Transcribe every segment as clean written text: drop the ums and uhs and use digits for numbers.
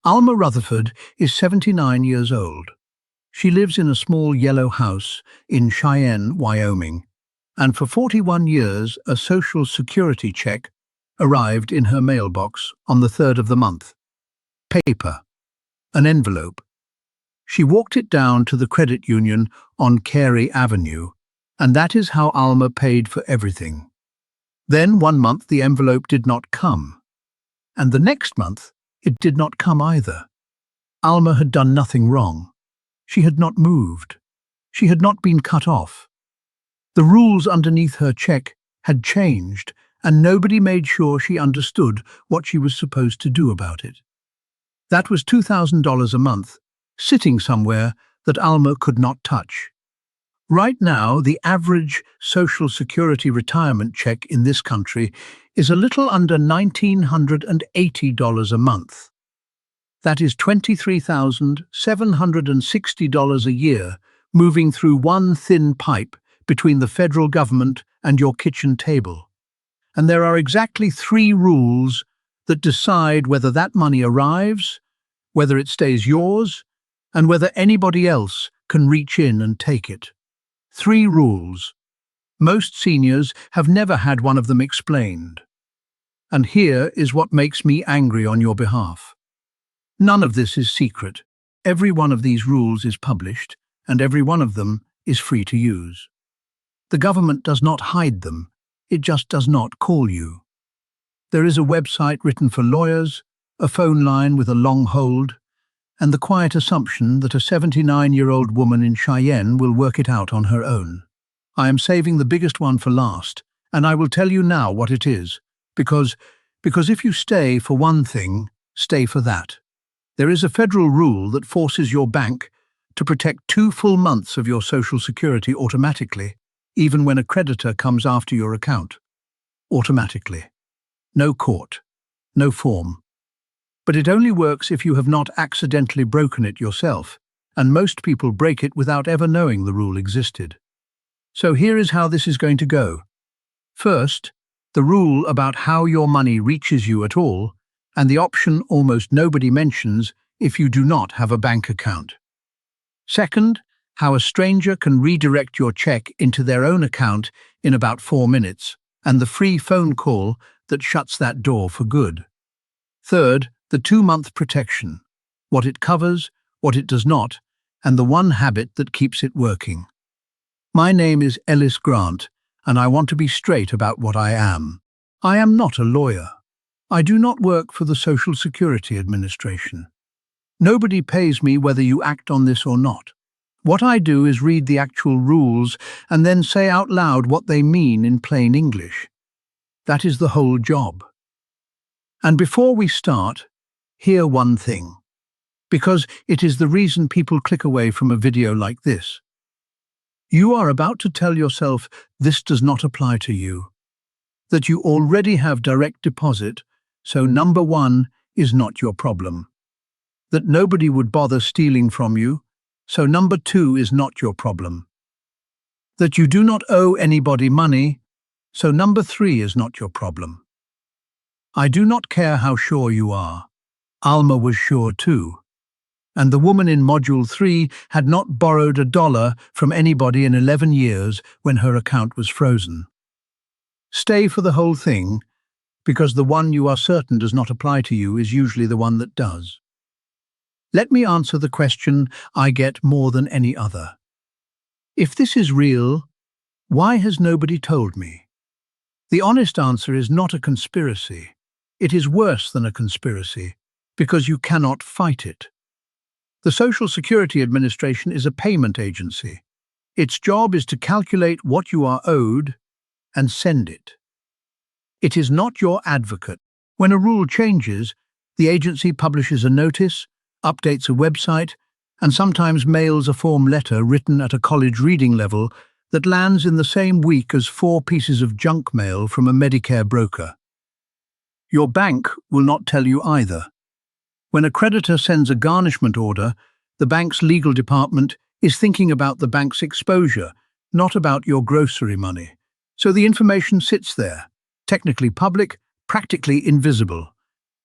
Alma Rutherford is 79 years old. She lives in a small yellow house in Cheyenne, Wyoming, and for 41 years a Social Security check arrived in her mailbox on the 3rd of the month. Paper. An envelope. She walked it down to the credit union on Carey Avenue, and that is how Alma paid for everything. Then one month the envelope did not come, and the next month it did not come either. Alma had done nothing wrong. She had not moved. She had not been cut off. The rules underneath her check had changed, and nobody made sure she understood what she was supposed to do about it. That was $2,000 a month, sitting somewhere that Alma could not touch. Right now, the average Social Security retirement check in this country is a little under $1,980 a month. That is $23,760 a year, moving through one thin pipe between the federal government and your kitchen table. And there are exactly 3 rules that decide whether that money arrives, whether it stays yours, and whether anybody else can reach in and take it. 3 rules. Most seniors have never had one of them explained. And here is what makes me angry on your behalf. None of this is secret. Every one of these rules is published, and every one of them is free to use. The government does not hide them, it just does not call you. There is a website written for lawyers, a phone line with a long hold, and the quiet assumption that a 79-year-old woman in Cheyenne will work it out on her own. I am saving the biggest one for last, and I will tell you now what it is, because if you stay for one thing, stay for that. There is a federal rule that forces your bank to protect 2 full months of your Social Security automatically, even when a creditor comes after your account. Automatically. No court. No form. But it only works if you have not accidentally broken it yourself, and most people break it without ever knowing the rule existed. So here is how this is going to go. First, the rule about how your money reaches you at all, and the option almost nobody mentions if you do not have a bank account. Second, how a stranger can redirect your check into their own account in about 4 minutes, and the free phone call that shuts that door for good. Third, the 2-month protection, what it covers, what it does not, and the one habit that keeps it working. My name is Ellis Grant, and I want to be straight about what I am. I am not a lawyer. I do not work for the Social Security Administration. Nobody pays me whether you act on this or not. What I do is read the actual rules and then say out loud what they mean in plain English. That is the whole job. And before we start, hear one thing, because it is the reason people click away from a video like this. You are about to tell yourself this does not apply to you, that you already have direct deposit, so number 1 is not your problem, that nobody would bother stealing from you, so number 2 is not your problem, that you do not owe anybody money, so number 3 is not your problem. I do not care how sure you are. Alma was sure too. And the woman in Module 3 had not borrowed $1 from anybody in 11 years when her account was frozen. Stay for the whole thing, because the one you are certain does not apply to you is usually the one that does. Let me answer the question I get more than any other. If this is real, why has nobody told me? The honest answer is not a conspiracy. It is worse than a conspiracy, because you cannot fight it. The Social Security Administration is a payment agency. Its job is to calculate what you are owed and send it. It is not your advocate. When a rule changes, the agency publishes a notice, updates a website, and sometimes mails a form letter written at a college reading level that lands in the same week as 4 pieces of junk mail from a Medicare broker. Your bank will not tell you either. When a creditor sends a garnishment order, the bank's legal department is thinking about the bank's exposure, not about your grocery money. So the information sits there, technically public, practically invisible.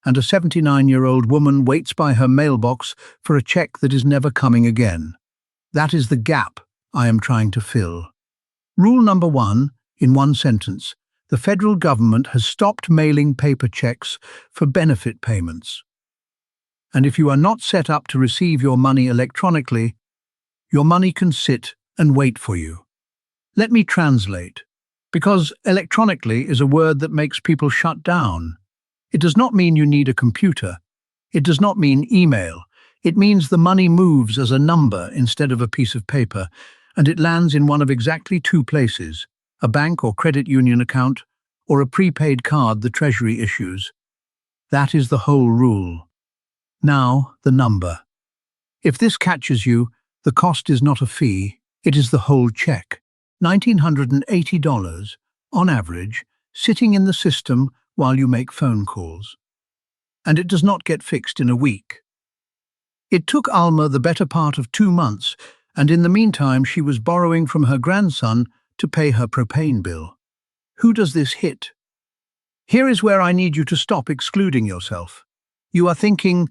and a 79-year-old woman waits by her mailbox for a check that is never coming again. That is the gap I am trying to fill. Rule number 1, in one sentence: the federal government has stopped mailing paper checks for benefit payments. And if you are not set up to receive your money electronically, your money can sit and wait for you. Let me translate, because electronically is a word that makes people shut down. It does not mean you need a computer. It does not mean email. It means the money moves as a number instead of a piece of paper, and it lands in one of exactly two places: a bank or credit union account, or a prepaid card the Treasury issues. That is the whole rule. Now, the number. If this catches you, the cost is not a fee, it is the whole check. $1,980, on average, sitting in the system while you make phone calls. And it does not get fixed in a week. It took Alma the better part of 2 months, and in the meantime she was borrowing from her grandson to pay her propane bill. Who does this hit? Here is where I need you to stop excluding yourself. You are thinking,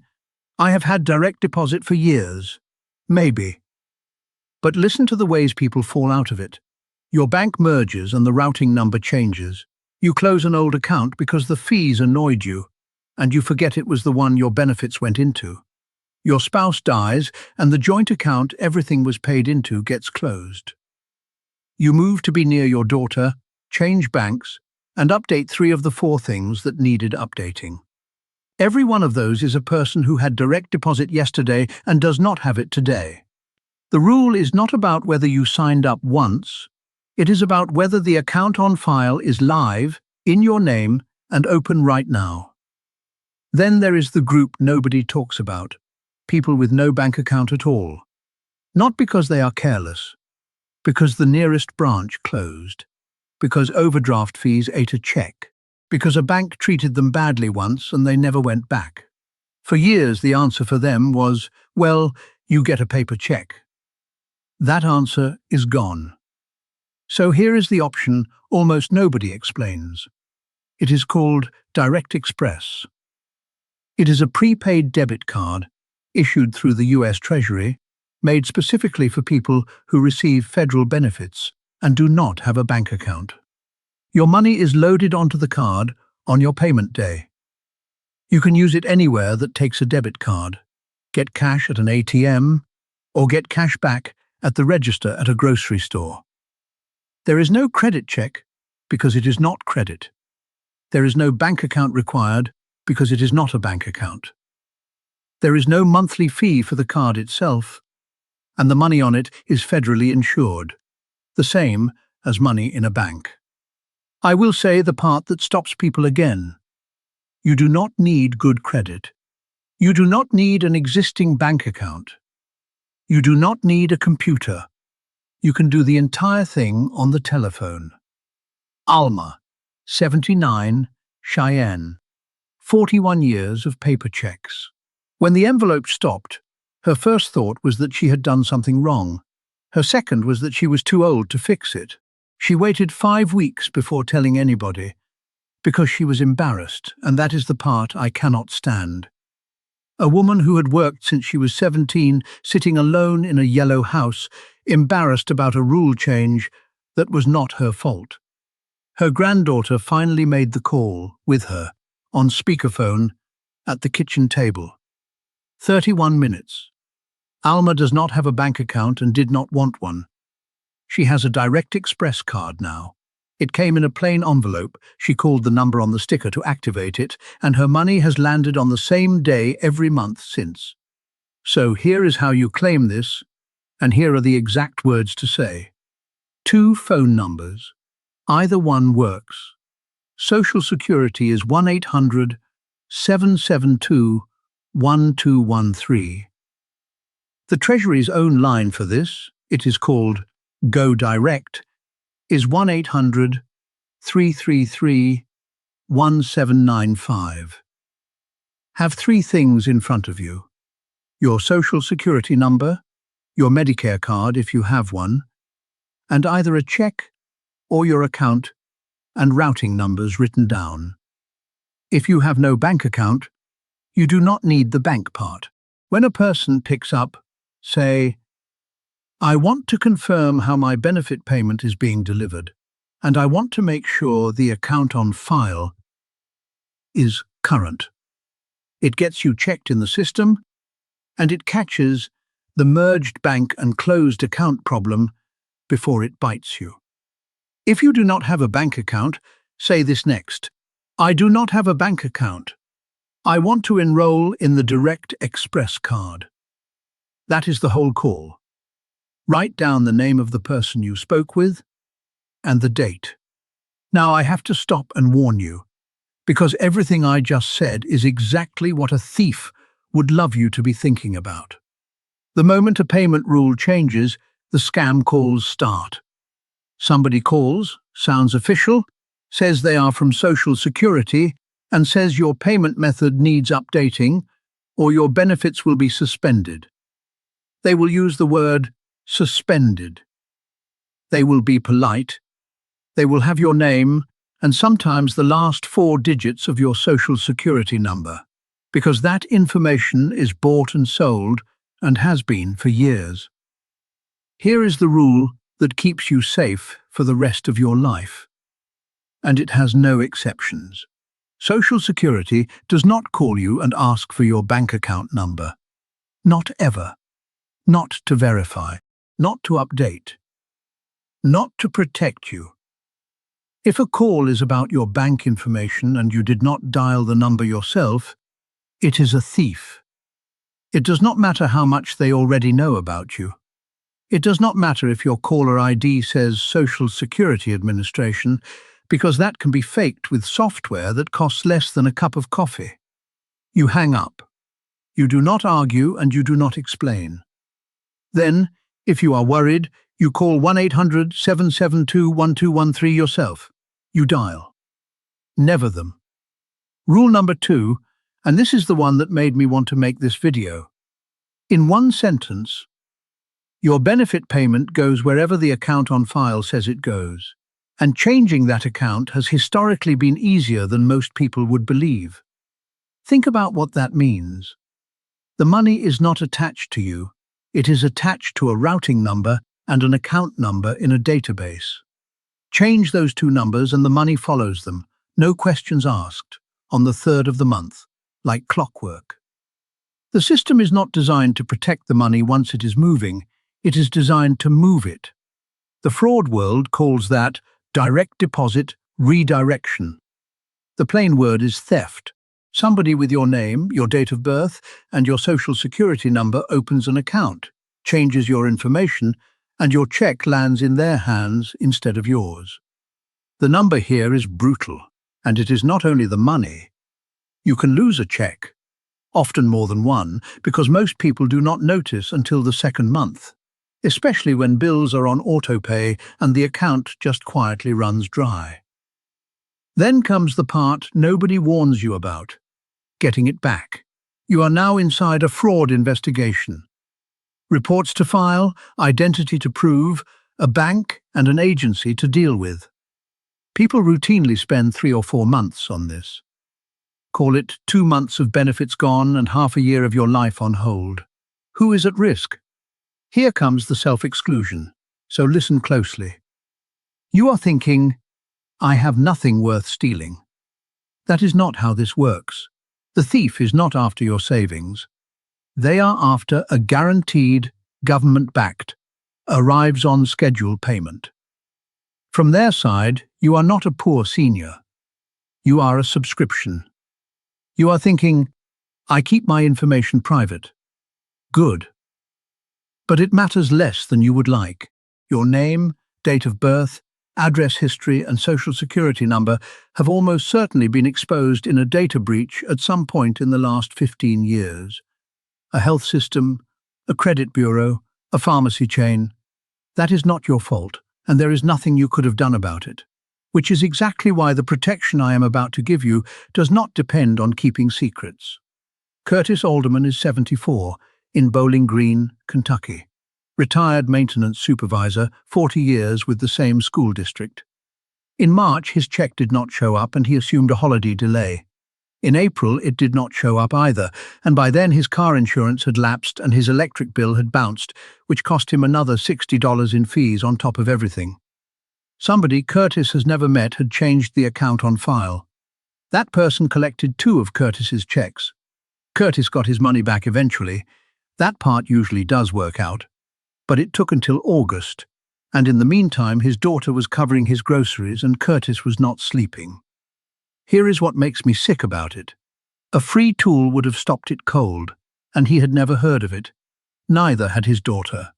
I have had direct deposit for years. Maybe. But listen to the ways people fall out of it. Your bank merges and the routing number changes. You close an old account because the fees annoyed you, and you forget it was the one your benefits went into. Your spouse dies, and the joint account everything was paid into gets closed. You move to be near your daughter, change banks, and update 3 of the 4 things that needed updating. Every one of those is a person who had direct deposit yesterday and does not have it today. The rule is not about whether you signed up once. It is about whether the account on file is live, in your name, and open right now. Then there is the group nobody talks about: people with no bank account at all. Not because they are careless, because the nearest branch closed, because overdraft fees ate a check, because a bank treated them badly once and they never went back. For years the answer for them was, well, you get a paper check. That answer is gone. So here is the option almost nobody explains. It is called Direct Express. It is a prepaid debit card issued through the US Treasury, made specifically for people who receive federal benefits and do not have a bank account. Your money is loaded onto the card on your payment day. You can use it anywhere that takes a debit card, get cash at an ATM, or get cash back at the register at a grocery store. There is no credit check because it is not credit. There is no bank account required because it is not a bank account. There is no monthly fee for the card itself, and the money on it is federally insured, the same as money in a bank. I will say the part that stops people again. You do not need good credit. You do not need an existing bank account. You do not need a computer. You can do the entire thing on the telephone. Alma, 79, Cheyenne, 41 years of paper checks. When the envelope stopped, her first thought was that she had done something wrong. Her second was that she was too old to fix it. She waited 5 weeks before telling anybody, because she was embarrassed, and that is the part I cannot stand. A woman who had worked since she was 17, sitting alone in a yellow house, embarrassed about a rule change that was not her fault. Her granddaughter finally made the call, with her, on speakerphone, at the kitchen table. 31 minutes. Alma does not have a bank account and did not want one. She has a Direct Express card now. It came in a plain envelope. She called the number on the sticker to activate it, and her money has landed on the same day every month since. So here is how you claim this, and here are the exact words to say. 2 phone numbers. Either one works. Social Security is 1-800-772-1213. The Treasury's own line for this, it is called Go Direct, is 1-800-333-1795. Have 3 things in front of you: your Social Security number, your Medicare card if you have one, and either a check or your account and routing numbers written down. If you have no bank account, You do not need the bank part. When a person picks up, say, "I want to confirm how my benefit payment is being delivered, and I want to make sure the account on file is current." It gets you checked in the system, and it catches the merged bank and closed account problem before it bites you. If you do not have a bank account, say this next: "I do not have a bank account. I want to enroll in the Direct Express card." That is the whole call. Write down the name of the person you spoke with and the date. Now I have to stop and warn you, because everything I just said is exactly what a thief would love you to be thinking about. The moment a payment rule changes, the scam calls start. Somebody calls, sounds official, says they are from Social Security, and says your payment method needs updating or your benefits will be suspended. They will use the word suspended. They will be polite. They will have your name and sometimes the last 4 digits of your Social Security number, because that information is bought and sold and has been for years. Here is the rule that keeps you safe for the rest of your life, and it has no exceptions. Social Security does not call you and ask for your bank account number. Not ever. Not to verify. Not to update. Not to protect you. If a call is about your bank information and you did not dial the number yourself, it is a thief. It does not matter how much they already know about you. It does not matter if your caller ID says Social Security Administration, because that can be faked with software that costs less than a cup of coffee. You hang up. You do not argue and you do not explain. Then, if you are worried, you call 1-800-772-1213 yourself. You dial. Never them. Rule number 2, and this is the one that made me want to make this video. In one sentence, your benefit payment goes wherever the account on file says it goes, and changing that account has historically been easier than most people would believe. Think about what that means. The money is not attached to you. It is attached to a routing number and an account number in a database. Change those 2 numbers and the money follows them, no questions asked, on the 3rd of the month, like clockwork. The system is not designed to protect the money once it is moving. It is designed to move it. The fraud world calls that direct deposit redirection. The plain word is theft. Somebody with your name, your date of birth, and your Social Security number opens an account, changes your information, and your check lands in their hands instead of yours. The number here is brutal, and it is not only the money. You can lose a check, often more than one, because most people do not notice until the 2nd month, especially when bills are on autopay and the account just quietly runs dry. Then comes the part nobody warns you about: getting it back. You are now inside a fraud investigation. Reports to file, identity to prove, a bank and an agency to deal with. People routinely spend 3 or 4 months on this. Call it 2 months of benefits gone and half a year of your life on hold. Who is at risk? Here comes the self-exclusion, so listen closely. You are thinking, "I have nothing worth stealing." That is not how this works. The thief is not after your savings. They are after a guaranteed, government-backed, arrives-on-schedule payment. From their side, you are not a poor senior. You are a subscription. You are thinking, "I keep my information private." Good. But it matters less than you would like. Your name, date of birth, address history, and Social Security number have almost certainly been exposed in a data breach at some point in the last 15 years. A health system, a credit bureau, a pharmacy chain. That is not your fault, and there is nothing you could have done about it, which is exactly why the protection I am about to give you does not depend on keeping secrets. Curtis Alderman is 74, in Bowling Green, Kentucky. Retired maintenance supervisor, 40 years with the same school district. In March, his check did not show up and he assumed a holiday delay. In April, it did not show up either, and by then his car insurance had lapsed and his electric bill had bounced, which cost him another $60 in fees on top of everything. Somebody Curtis has never met had changed the account on file. That person collected 2 of Curtis's checks. Curtis got his money back eventually. That part usually does work out. But it took until August, and in the meantime his daughter was covering his groceries and Curtis was not sleeping. Here is what makes me sick about it. A free tool would have stopped it cold, and he had never heard of it. Neither had his daughter.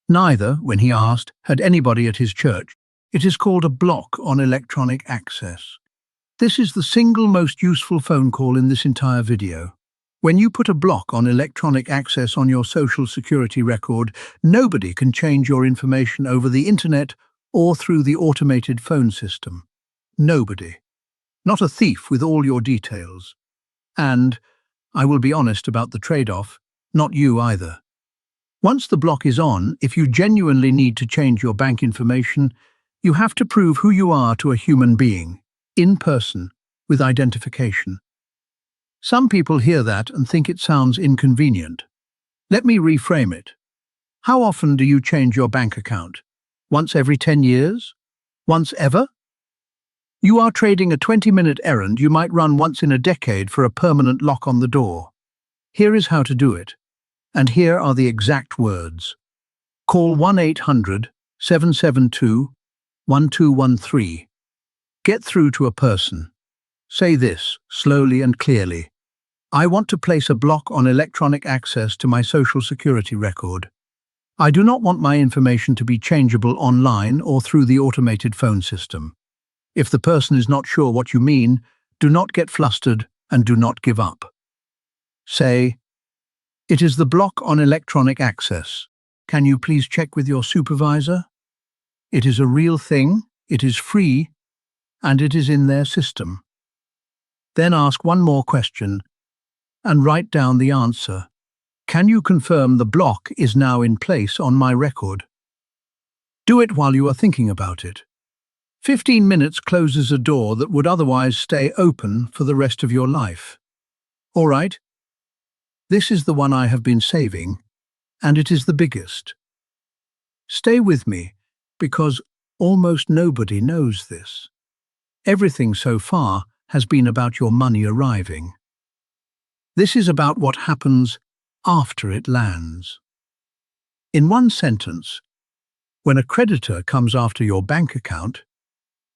Neither, when he asked, had anybody at his church. It is called a block on electronic access. This is the single most useful phone call in this entire video. When you put a block on electronic access on your Social Security record, nobody can change your information over the internet or through the automated phone system. Nobody. Not a thief with all your details. And, I will be honest about the trade-off, not you either. Once the block is on, if you genuinely need to change your bank information, you have to prove who you are to a human being, in person, with identification. Some people hear that and think it sounds inconvenient. Let me reframe it. How often do you change your bank account? Once every 10 years? Once ever? You are trading a 20-minute errand you might run once in a decade for a permanent lock on the door. Here is how to do it. And here are the exact words. Call 1-800-772-1213. Get through to a person. Say this, slowly and clearly. I want to place a block on electronic access to my Social Security record. I do not want my information to be changeable online or through the automated phone system. If the person is not sure what you mean, do not get flustered and do not give up. Say, it is the block on electronic access. Can you please check with your supervisor? It is a real thing, it is free, and it is in their system. Then ask one more question and write down the answer. Can you confirm the block is now in place on my record? Do it while you are thinking about it. 15 minutes closes a door that would otherwise stay open for the rest of your life. All right? This is the one I have been saving, and it is the biggest. Stay with me, because almost nobody knows this. Everything so far has been about your money arriving. This is about what happens after it lands. In one sentence, when a creditor comes after your bank account,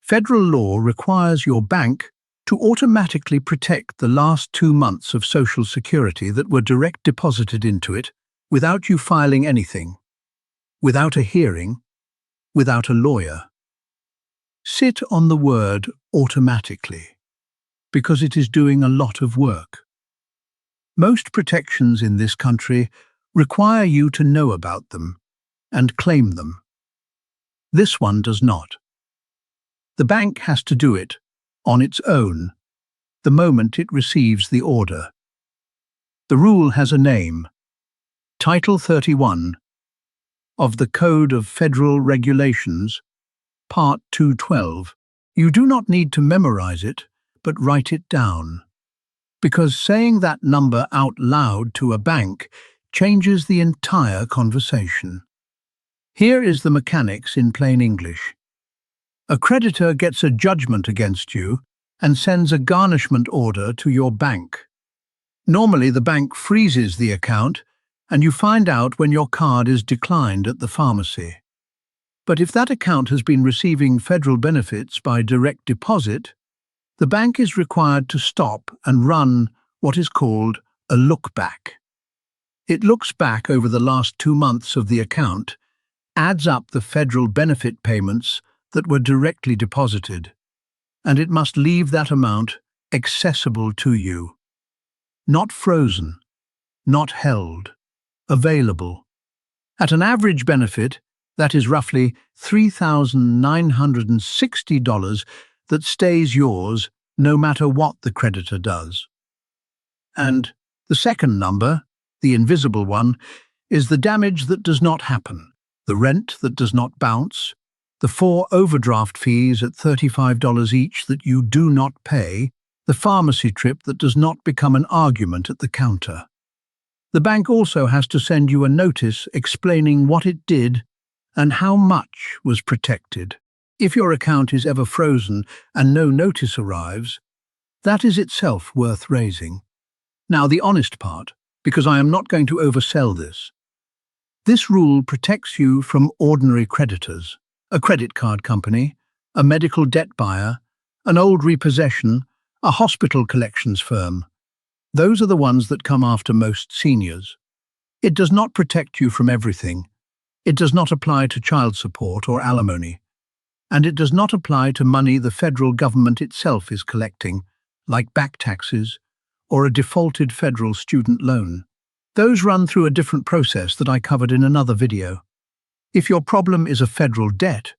federal law requires your bank to automatically protect the last 2 months of Social Security that were direct deposited into it without you filing anything, without a hearing, without a lawyer. Sit on the word automatically, because it is doing a lot of work. Most protections in this country require you to know about them and claim them. This one does not. The bank has to do it on its own the moment it receives the order. The rule has a name, Title 31 of the Code of Federal Regulations, Part 212. You do not need to memorize it, but write it down. Because saying that number out loud to a bank changes the entire conversation. Here is the mechanics in plain English. A creditor gets a judgment against you and sends a garnishment order to your bank. Normally, the bank freezes the account and you find out when your card is declined at the pharmacy. But if that account has been receiving federal benefits by direct deposit, the bank is required to stop and run what is called a look-back. It looks back over the last 2 months of the account, adds up the federal benefit payments that were directly deposited, and it must leave that amount accessible to you. Not frozen, not held, available. At an average benefit, that is roughly $3,960 that stays yours no matter what the creditor does. And the second number, the invisible one, is the damage that does not happen, the rent that does not bounce, the 4 overdraft fees at $35 each that you do not pay, the pharmacy trip that does not become an argument at the counter. The bank also has to send you a notice explaining what it did and how much was protected. If your account is ever frozen and no notice arrives, that is itself worth raising. Now the honest part, because I am not going to oversell this. This rule protects you from ordinary creditors, a credit card company, a medical debt buyer, an old repossession, a hospital collections firm. Those are the ones that come after most seniors. It does not protect you from everything. It does not apply to child support or alimony. And it does not apply to money the federal government itself is collecting, like back taxes or a defaulted federal student loan. Those run through a different process that I covered in another video. If your problem is a federal debt,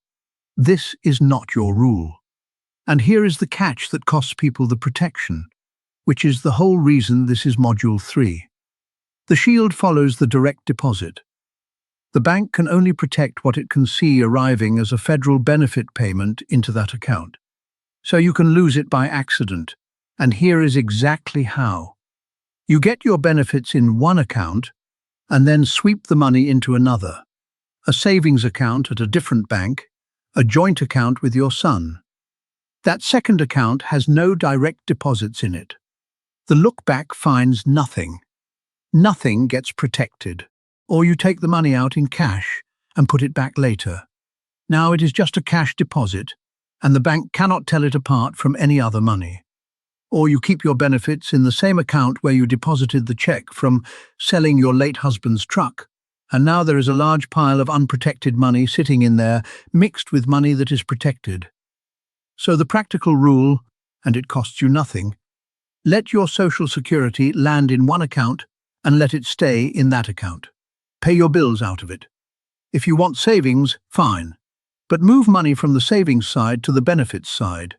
this is not your rule. And here is the catch that costs people the protection, which is the whole reason this is Module 3. The shield follows the direct deposit. The bank can only protect what it can see arriving as a federal benefit payment into that account. So you can lose it by accident, and here is exactly how. You get your benefits in one account and then sweep the money into another, a savings account at a different bank, a joint account with your son. That second account has no direct deposits in it. The look-back finds nothing. Nothing gets protected. Or you take the money out in cash and put it back later. Now it is just a cash deposit, and the bank cannot tell it apart from any other money. Or you keep your benefits in the same account where you deposited the check from selling your late husband's truck, and now there is a large pile of unprotected money sitting in there, mixed with money that is protected. So the practical rule, and it costs you nothing, let your Social Security land in one account and let it stay in that account. Pay your bills out of it. If you want savings, fine. But move money from the savings side to the benefits side,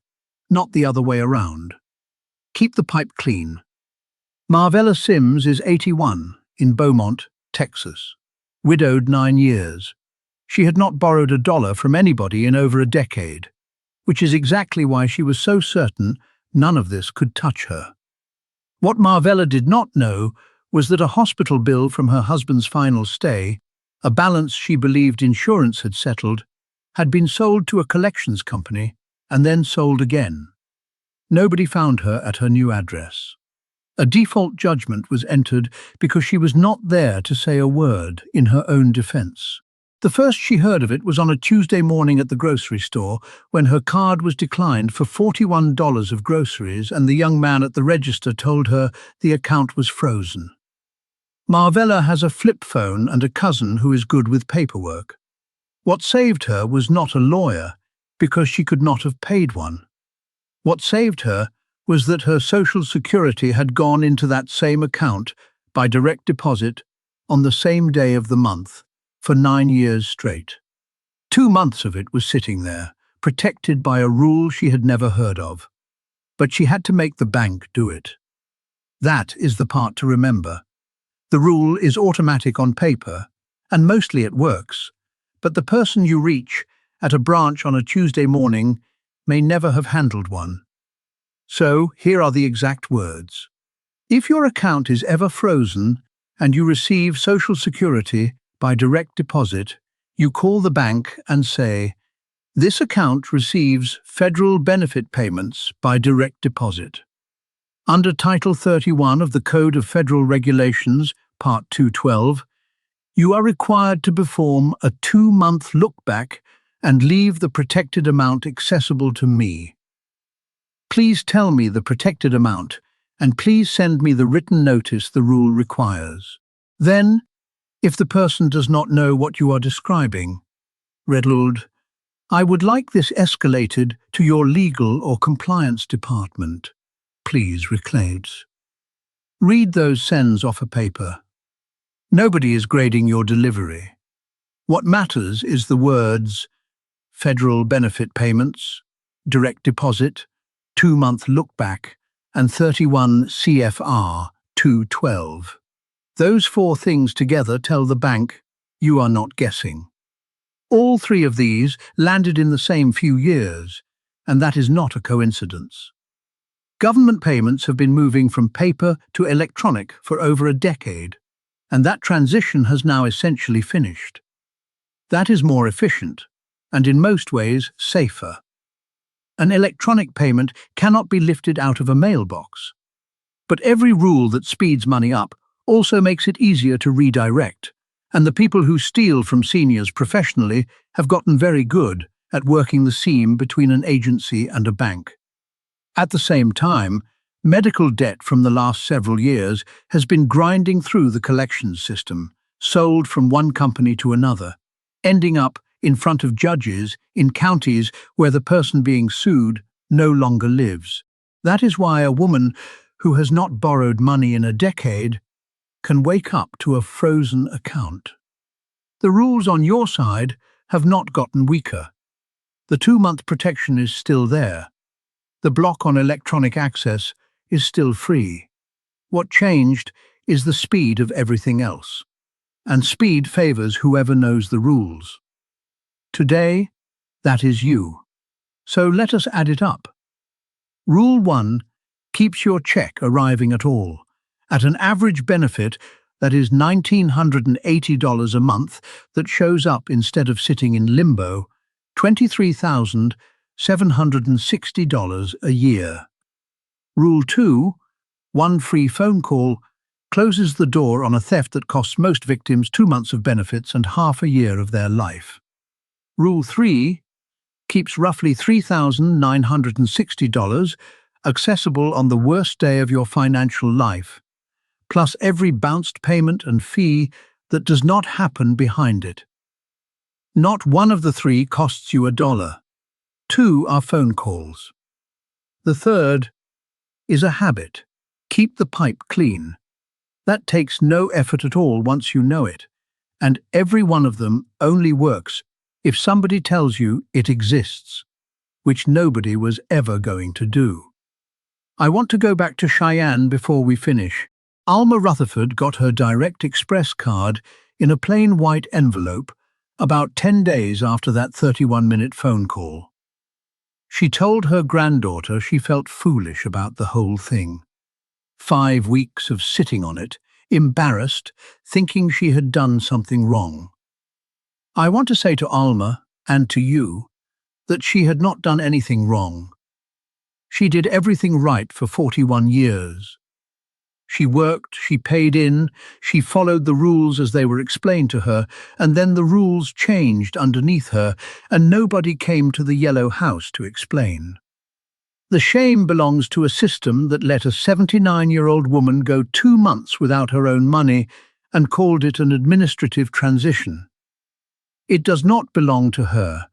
not the other way around. Keep the pipe clean. Marvella Sims is 81, in Beaumont, Texas. Widowed 9 years. She had not borrowed $1 from anybody in over a decade, which is exactly why she was so certain none of this could touch her. What Marvella did not know was that a hospital bill from her husband's final stay, a balance she believed insurance had settled, had been sold to a collections company and then sold again. Nobody found her at her new address. A default judgment was entered because she was not there to say a word in her own defense. The first she heard of it was on a Tuesday morning at the grocery store when her card was declined for $41 of groceries and the young man at the register told her the account was frozen. Marvella has a flip phone and a cousin who is good with paperwork. What saved her was not a lawyer, because she could not have paid one. What saved her was that her Social Security had gone into that same account by direct deposit on the same day of the month for 9 years straight. 2 months of it was sitting there, protected by a rule she had never heard of. But she had to make the bank do it. That is the part to remember. The rule is automatic on paper, and mostly it works, but the person you reach at a branch on a Tuesday morning may never have handled one. So, here are the exact words. If your account is ever frozen and you receive Social Security by direct deposit, you call the bank and say, "This account receives federal benefit payments by direct deposit." Under Title 31 of the Code of Federal Regulations, Part 212, you are required to perform a 2-month look-back and leave the protected amount accessible to me. Please tell me the protected amount, and please send me the written notice the rule requires. Then, if the person does not know what you are describing, Redlord, I would like this escalated to your legal or compliance department. Please reclades. Read those sends off a paper. Nobody is grading your delivery. What matters is the words federal benefit payments, direct deposit, 2-month look-back, and 31 CFR 212. Those 4 things together tell the bank you are not guessing. All 3 of these landed in the same few years, and that is not a coincidence. Government payments have been moving from paper to electronic for over a decade, and that transition has now essentially finished. That is more efficient, and in most ways safer. An electronic payment cannot be lifted out of a mailbox. But every rule that speeds money up also makes it easier to redirect, and the people who steal from seniors professionally have gotten very good at working the seam between an agency and a bank. At the same time, medical debt from the last several years has been grinding through the collections system, sold from one company to another, ending up in front of judges in counties where the person being sued no longer lives. That is why a woman who has not borrowed money in a decade can wake up to a frozen account. The rules on your side have not gotten weaker. The 2-month protection is still there. The block on electronic access is still free. What changed is the speed of everything else. And speed favors whoever knows the rules. Today, that is you. So let us add it up. Rule 1 keeps your check arriving at all, at an average benefit that is $1,980 a month that shows up instead of sitting in limbo, $23,760 a year. Rule 2, 1 free phone call, closes the door on a theft that costs most victims 2 months of benefits and half a year of their life. Rule 3 keeps roughly $3,960 accessible on the worst day of your financial life, plus every bounced payment and fee that does not happen behind it. Not one of the 3 costs you $1. 2 are phone calls. The third is a habit. Keep the pipe clean. That takes no effort at all once you know it, and every one of them only works if somebody tells you it exists, which nobody was ever going to do. I want to go back to Cheyenne before we finish. Alma Rutherford got her Direct Express card in a plain white envelope about 10 days after that 31-minute phone call. She told her granddaughter she felt foolish about the whole thing. 5 weeks of sitting on it, embarrassed, thinking she had done something wrong. I want to say to Alma, and to you, that she had not done anything wrong. She did everything right for 41 years. She worked, she paid in, she followed the rules as they were explained to her, and then the rules changed underneath her, and nobody came to the yellow house to explain. The shame belongs to a system that let a 79-year-old woman go 2 months without her own money and called it an administrative transition. It does not belong to her,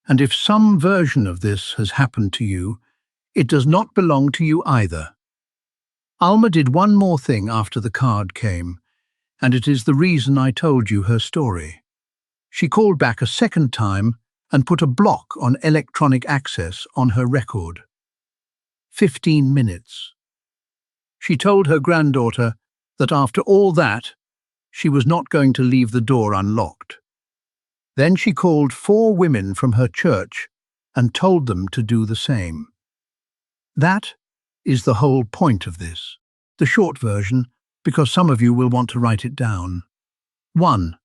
and if some version of this has happened to you, it does not belong to you either. Alma did one more thing after the card came, and it is the reason I told you her story. She called back a second time and put a block on electronic access on her record. 15 minutes. She told her granddaughter that after all that, she was not going to leave the door unlocked. Then she called 4 women from her church and told them to do the same. That is the whole point of this. The short version, because some of you will want to write it down. 1.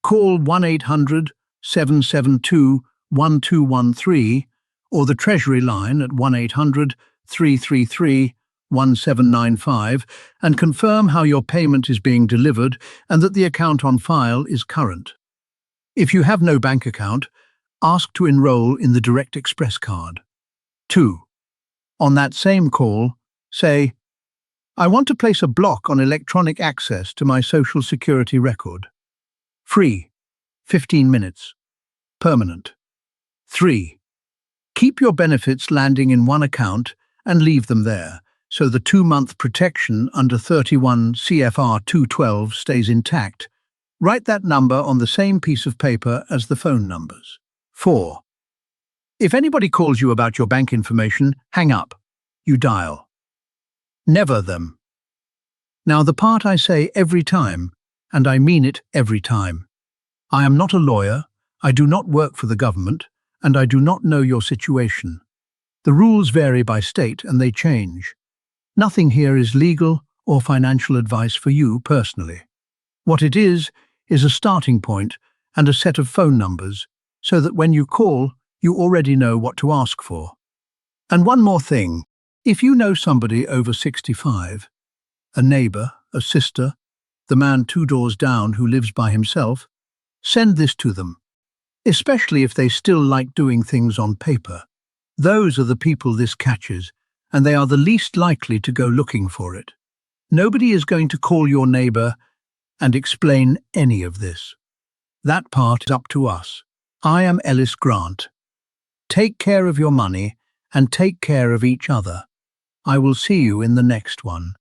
Call 1-800-772-1213 or the Treasury line at 1-800-333-1795 and confirm how your payment is being delivered and that the account on file is current. If you have no bank account, ask to enroll in the Direct Express card. 2. On that same call, say, I want to place a block on electronic access to my Social Security record. Free, 15 minutes. Permanent. 3. Keep your benefits landing in one account and leave them there, so the 2-month protection under 31 CFR 212 stays intact. Write that number on the same piece of paper as the phone numbers. 4. If anybody calls you about your bank information, hang up. You dial. Never them. Now the part I say every time, and I mean it every time. I am not a lawyer, I do not work for the government, and I do not know your situation. The rules vary by state and they change. Nothing here is legal or financial advice for you personally. What it is a starting point and a set of phone numbers so that when you call, you already know what to ask for. And one more thing, if you know somebody over 65, a neighbor, a sister, the man 2 doors down who lives by himself, send this to them, especially if they still like doing things on paper. Those are the people this catches, and they are the least likely to go looking for it. Nobody is going to call your neighbor and explain any of this. That part is up to us. I am Ellis Grant. Take care of your money and take care of each other. I will see you in the next one.